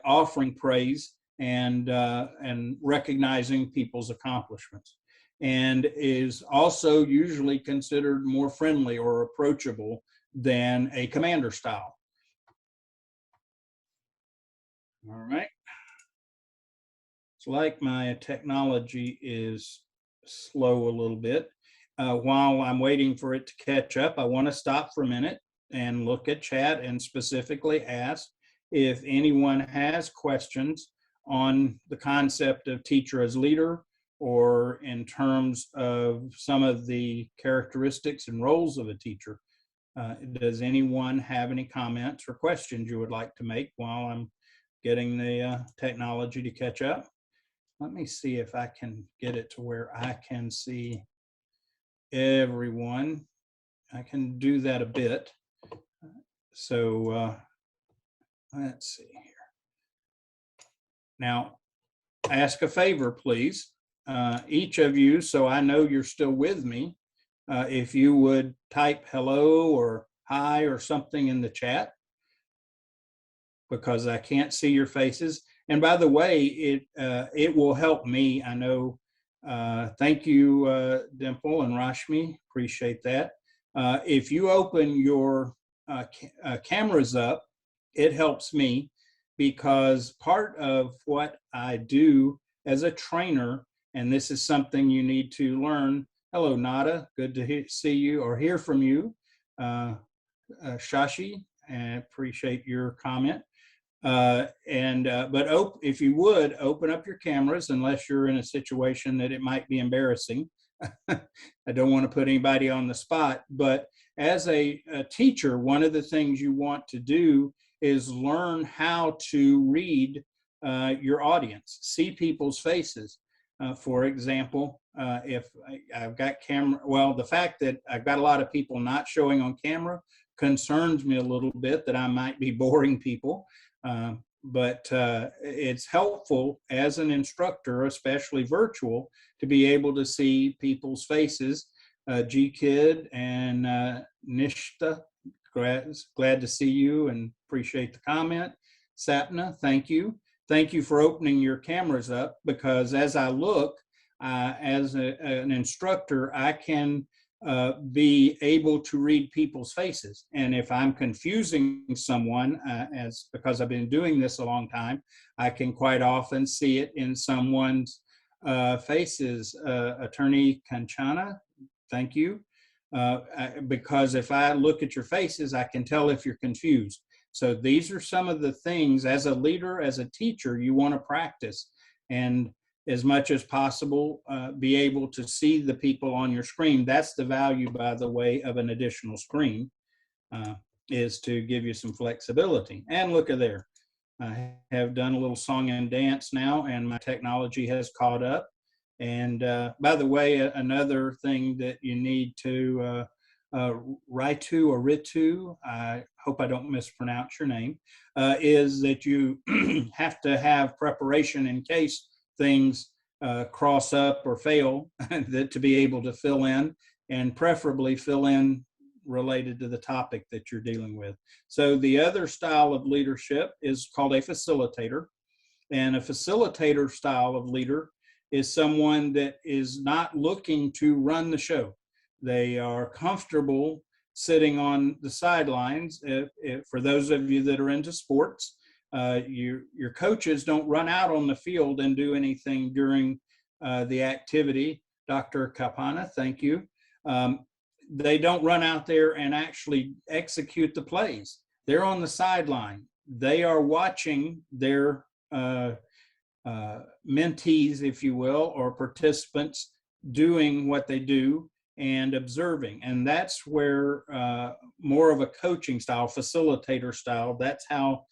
offering praise and recognizing people's accomplishments, and is also usually considered more friendly or approachable than a commander style. All right. It's like my technology is slow a little bit. While I'm waiting for it to catch up, I want to stop for a minute and look at chat and specifically ask if anyone has questions on the concept of teacher as leader, or in terms of some of the characteristics and roles of a teacher. Does anyone have any comments or questions you would like to make while I'm getting the technology to catch up? let me see if I can get it to where I can see everyone. I can do that a bit. So let's see here. Now, ask a favor, please. Each of you, so I know you're still with me, if you would type hello or hi or something in the chat, because I can't see your faces. And by the way, it will help me. I know. Thank you, Dimple and Rashmi. Appreciate that. If you open your cameras up, it helps me, because part of what I do as a trainer, and this is something you need to learn. Hello, Nada. Good to see you or hear from you. Shashi, and appreciate your comment. But if you would open up your cameras, unless you're in a situation that it might be embarrassing. I don't want to put anybody on the spot, but as a teacher, one of the things you want to do is learn how to read your audience, see people's faces. For example, if I've got camera, well, the fact that I've got a lot of people not showing on camera concerns me a little bit, that I might be boring people. But it's helpful as an instructor, especially virtual, to be able to see people's faces. G-Kid and Nishta, glad to see you and appreciate the comment. Sapna, thank you. Thank you for opening your cameras up, because as I look, as an instructor, I can be able to read people's faces. And if I'm confusing someone, because I've been doing this a long time, I can quite often see it in someone's faces. Attorney Kanchana, thank you. Because if I look at your faces, I can tell if you're confused. So these are some of the things, as a leader, as a teacher, you want to practice. And as much as possible, be able to see the people on your screen. That's the value, by the way, of an additional screen, is to give you some flexibility. And look at there. I have done a little song and dance now, and my technology has caught up. And by the way, another thing that you need to, Ritu or Ritu, I hope I don't mispronounce your name, is that you have to have preparation in case things cross up or fail, that to be able to fill in, and preferably fill in related to the topic that you're dealing with. So the other style of leadership is called a facilitator. And a facilitator style of leader is someone that is not looking to run the show. They are comfortable sitting on the sidelines. For those of you that are into sports, your coaches don't run out on the field and do anything during the activity. Dr. Kapana, thank you. They don't run out there and actually execute the plays. They're on the sideline. They are watching their mentees, if you will, or participants doing what they do and observing. And that's where more of a coaching style, facilitator style, that's how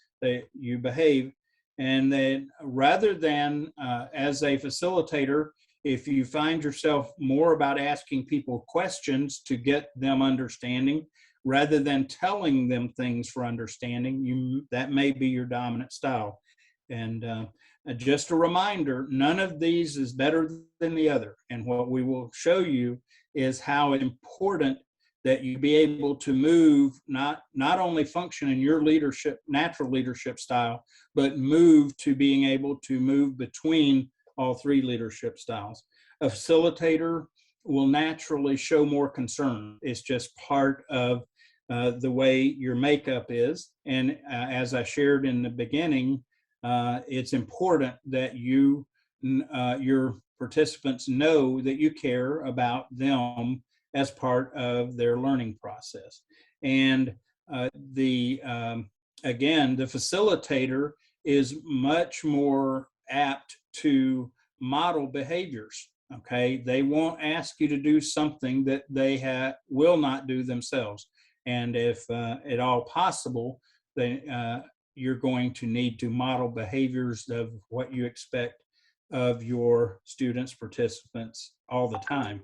you behave. And then rather than as a facilitator, if you find yourself more about asking people questions to get them understanding, rather than telling them things for understanding, that may be your dominant style. And just a reminder, none of these is better than the other. And what we will show you is how important that you be able to move, not only function in your leadership, natural leadership style, but move to being able to move between all three leadership styles. A facilitator will naturally show more concern. It's just part of the way your makeup is. And as I shared in the beginning, it's important that your participants know that you care about them as part of their learning process. And again, the facilitator is much more apt to model behaviors. Okay, they won't ask you to do something that they will not do themselves. And if at all possible, you're going to need to model behaviors of what you expect of your students, participants all the time.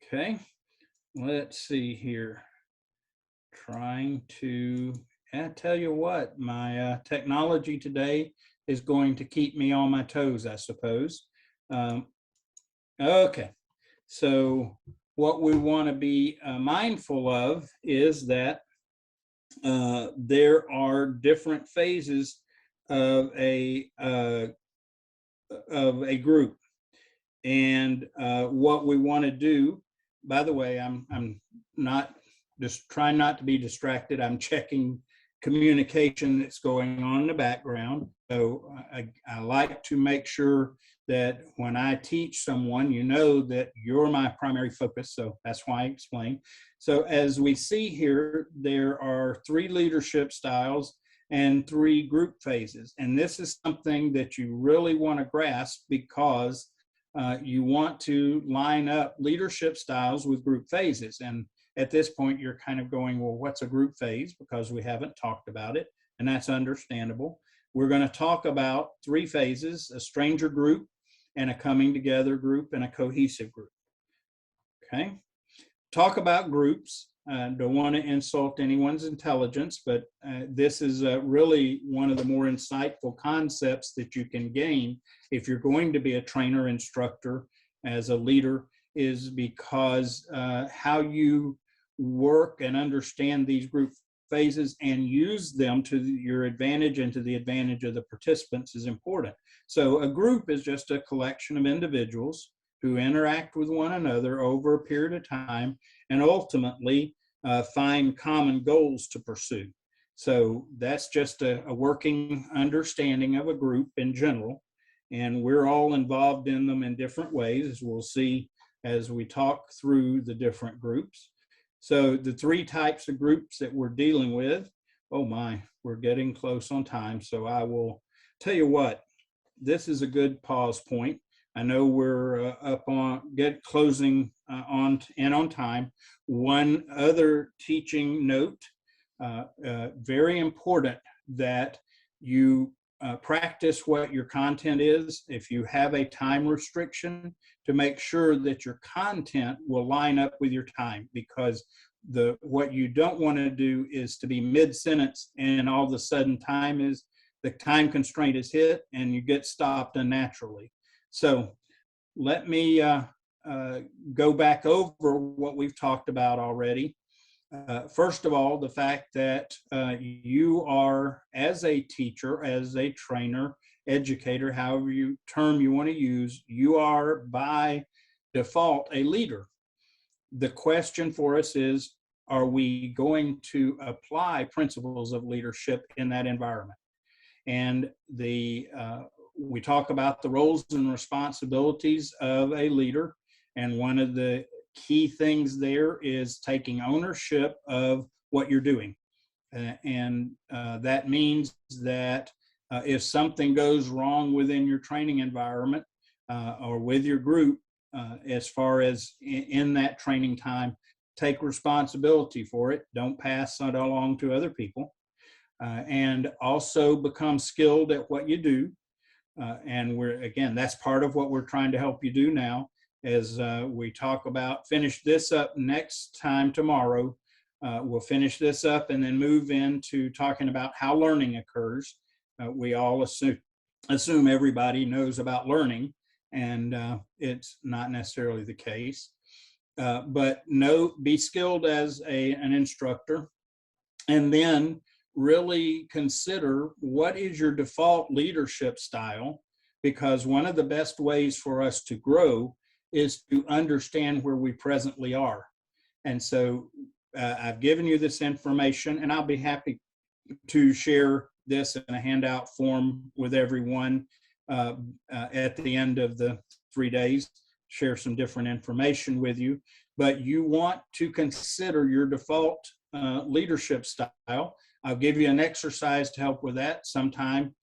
Okay, let's see here. Trying to, I tell you what, my technology today is going to keep me on my toes, I suppose. Okay, so what we want to be mindful of is that there are different phases of a group, and what we want to do. By the way, I'm not just trying not to be distracted. I'm checking communication that's going on in the background. So I like to make sure that when I teach someone, you know that you're my primary focus. So that's why I explain. So as we see here, there are 3 leadership styles and 3 group phases. And this is something that you really want to grasp, because you want to line up leadership styles with group phases. And at this point, you're kind of going, well, what's a group phase? Because we haven't talked about it, and that's understandable. We're going to talk about 3 phases: a stranger group, and a coming together group, and a cohesive group. Okay. Talk about groups. Don't want to insult anyone's intelligence, but this is really one of the more insightful concepts that you can gain if you're going to be a trainer, instructor, as a leader, is because how you work and understand these group phases and use them to your advantage and to the advantage of the participants is important. So a group is just a collection of individuals who interact with one another over a period of time and ultimately find common goals to pursue. So that's just a working understanding of a group in general. And we're all involved in them in different ways, as we'll see as we talk through the different groups. So the 3 types of groups that we're dealing with, oh my, we're getting close on time. So I will tell you what, this is a good pause point. I know we're up on closing on time. One other teaching note, very important that you practice what your content is. If you have a time restriction, to make sure that your content will line up with your time, because what you don't want to do is to be mid-sentence and all of a sudden the time constraint is hit and you get stopped unnaturally. So let me go back over what we've talked about already. First of all, the fact that you are, as a teacher, as a trainer, educator, however term you want to use, you are by default a leader. The question for us is, are we going to apply principles of leadership in that environment? And we talk about the roles and responsibilities of a leader, and one of the key things there is taking ownership of what you're doing. And that means that if something goes wrong within your training environment or with your group, as far as in that training time, take responsibility for it. Don't pass it along to other people. And also become skilled at what you do. And that's part of what we're trying to help you do now, as we talk about, finish this up next time tomorrow. We'll finish this up and then move into talking about how learning occurs. We all assume everybody knows about learning, and it's not necessarily the case. But be skilled as an instructor, and then really consider what is your default leadership style, because one of the best ways for us to grow is to understand where we presently are. And so I've given you this information, and I'll be happy to share this in a handout form with everyone at the end of the 3 days, share some different information with you. But you want to consider your default leadership style. I'll give you an exercise to help with that sometime.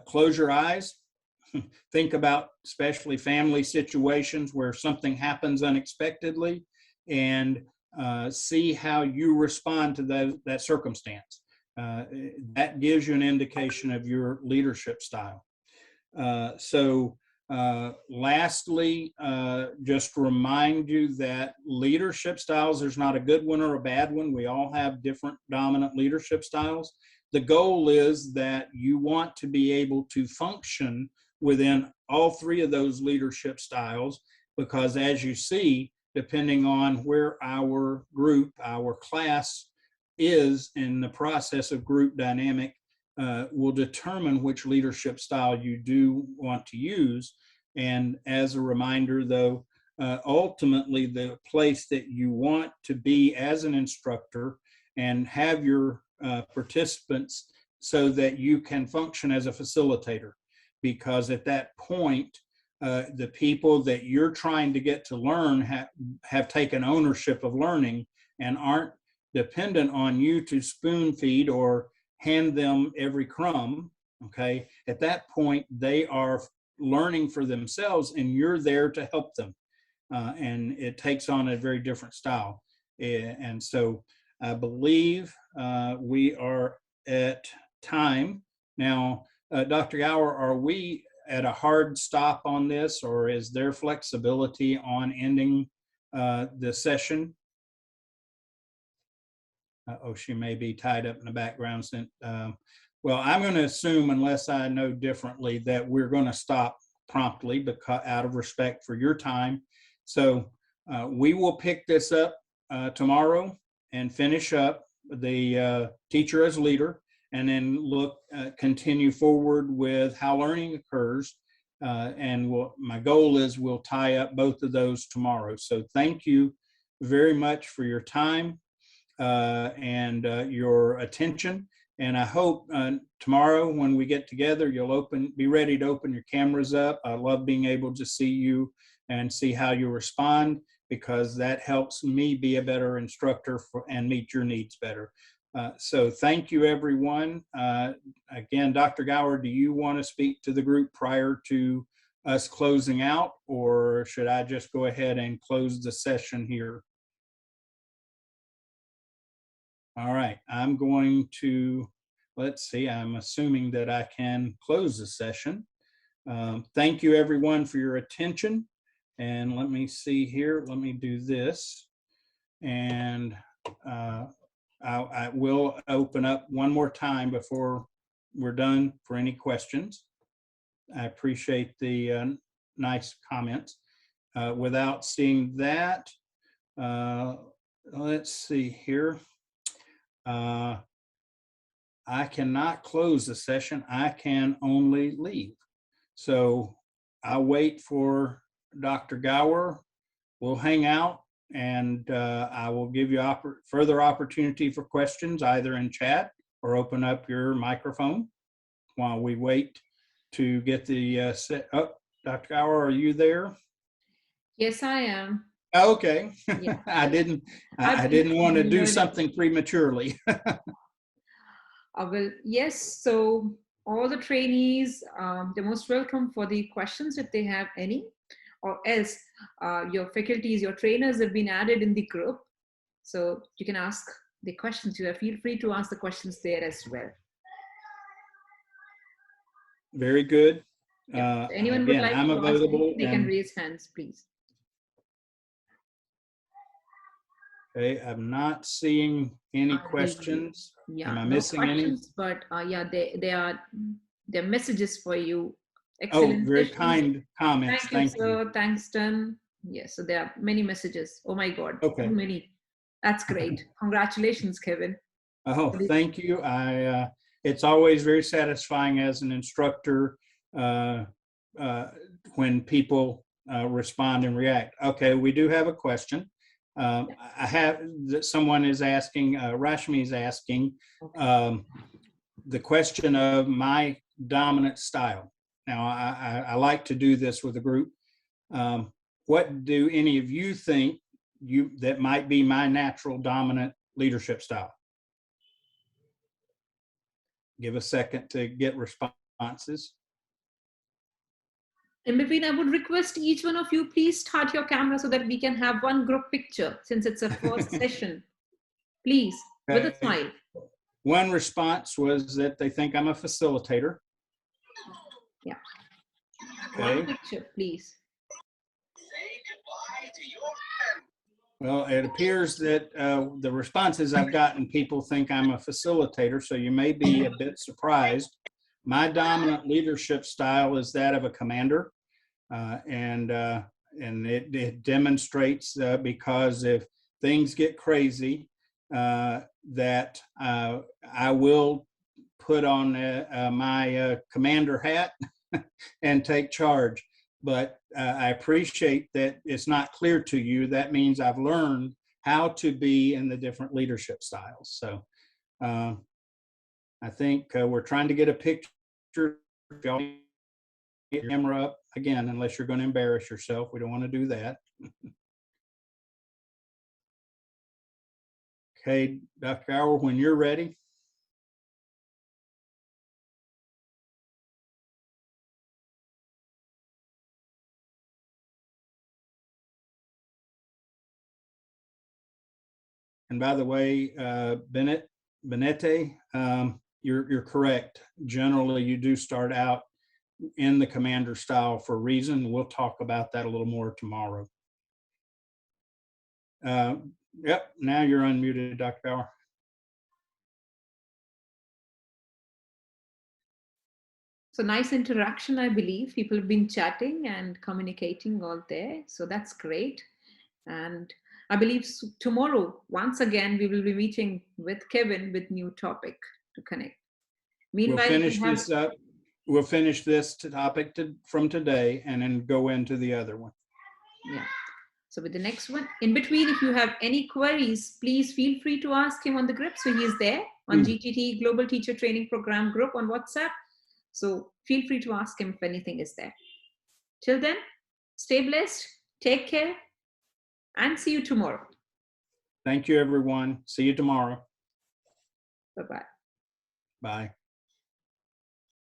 Close your eyes. Think about especially family situations where something happens unexpectedly, and see how you respond to that circumstance. That gives you an indication of your leadership style. Lastly, just remind you that leadership styles, there's not a good one or a bad one. We all have different dominant leadership styles. The goal is that you want to be able to function within all three of those leadership styles, because as you see, depending on where our group, our class is in the process of group dynamic, will determine which leadership style you do want to use. And as a reminder, though, ultimately the place that you want to be as an instructor and have your participants so that you can function as a facilitator. Because at that point, the people that you're trying to get to learn have taken ownership of learning and aren't dependent on you to spoon feed or hand them every crumb. Okay, at that point, they are learning for themselves and you're there to help them. And it takes on a very different style. And so I believe we are at time. Now, Dr. Gower, are we at a hard stop on this, or is there flexibility on ending the session? She may be tied up in the background. Well, I'm going to assume, unless I know differently, that we're going to stop promptly because out of respect for your time. So we will pick this up tomorrow and finish up the teacher as leader, and then continue forward with how learning occurs. And my goal is we'll tie up both of those tomorrow. So thank you very much for your time and your attention. And I hope tomorrow when we get together, you'll be ready to open your cameras up. I love being able to see you and see how you respond, because that helps me be a better instructor and meet your needs better. So thank you, everyone. Again, Dr. Gower, do you want to speak to the group prior to us closing out, or should I just go ahead and close the session here? All right, I'm going to, let's see, I'm assuming that I can close the session. Thank you, everyone, for your attention. And let me see here, let me do this. And I will open up one more time before we're done for any questions. I appreciate the nice comments. Without seeing that, let's see here. I cannot close the session. I can only leave. So I'll wait for Dr. Gower. We'll hang out, and I will give you further opportunity for questions, either in chat or open up your microphone while we wait to get the set up. Dr. Gower, are you there? Yes, I am. Okay. Yeah. I didn't want to do something prematurely. Well, yes. So all the trainees, they're most welcome for the questions if they have any, or else your faculties, your trainers have been added in the group. So you can ask the questions. You feel free to ask the questions there as well. Very good. Yeah. Anyone would like I'm to available. ask, they can raise hands, please. Okay, I'm not seeing any questions. Yeah, am I no missing questions, any? But yeah, they're messages for you. Excellent. Oh, very kind comments. Thank you, sir. Thanks, Don. Yes, so there are many messages. Oh my God, okay. So many. That's great. Congratulations, Kevin. Oh, thank you. It's always very satisfying as an instructor when people respond and react. Okay, we do have a question. Someone is asking, Rashmi is asking, the question of my dominant style. Now, I like to do this with a group. What do any of you think that might be my natural dominant leadership style? Give a second to get responses. In between, I would request each one of you, please start your camera so that we can have one group picture, since it's a first session. Please, with a smile. One response was that they think I'm a facilitator. Yeah. Okay. One picture, please. Well, it appears that the responses I've gotten, people think I'm a facilitator, so you may be a bit surprised. My dominant leadership style is that of a commander, and it demonstrates because if things get crazy, that I will put on my commander hat and take charge. But I appreciate that it's not clear to you. That means I've learned how to be in the different leadership styles. So I think we're trying to get a picture. Y'all get your camera up again, unless you're going to embarrass yourself. We don't want to do that. Okay, Dr. Gower, when you're ready. And by the way, Benete, you're correct. Generally, you do start out in the commander style for a reason. We'll talk about that a little more tomorrow. Yep, now you're unmuted, Dr. Bauer. So nice interaction, I believe. People have been chatting and communicating all there. So that's great. And I believe tomorrow, once again, we will be meeting with Kevin with new topic to connect. Meanwhile, we'll finish this topic from today and then go into the other one. Yeah. So with the next one, in between, if you have any queries, please feel free to ask him on the group. So he is there on GTT Global Teacher Training Program group on WhatsApp. So feel free to ask him if anything is there. Till then, stay blessed, take care, and see you tomorrow. Thank you, everyone. See you tomorrow. Bye-bye. Bye.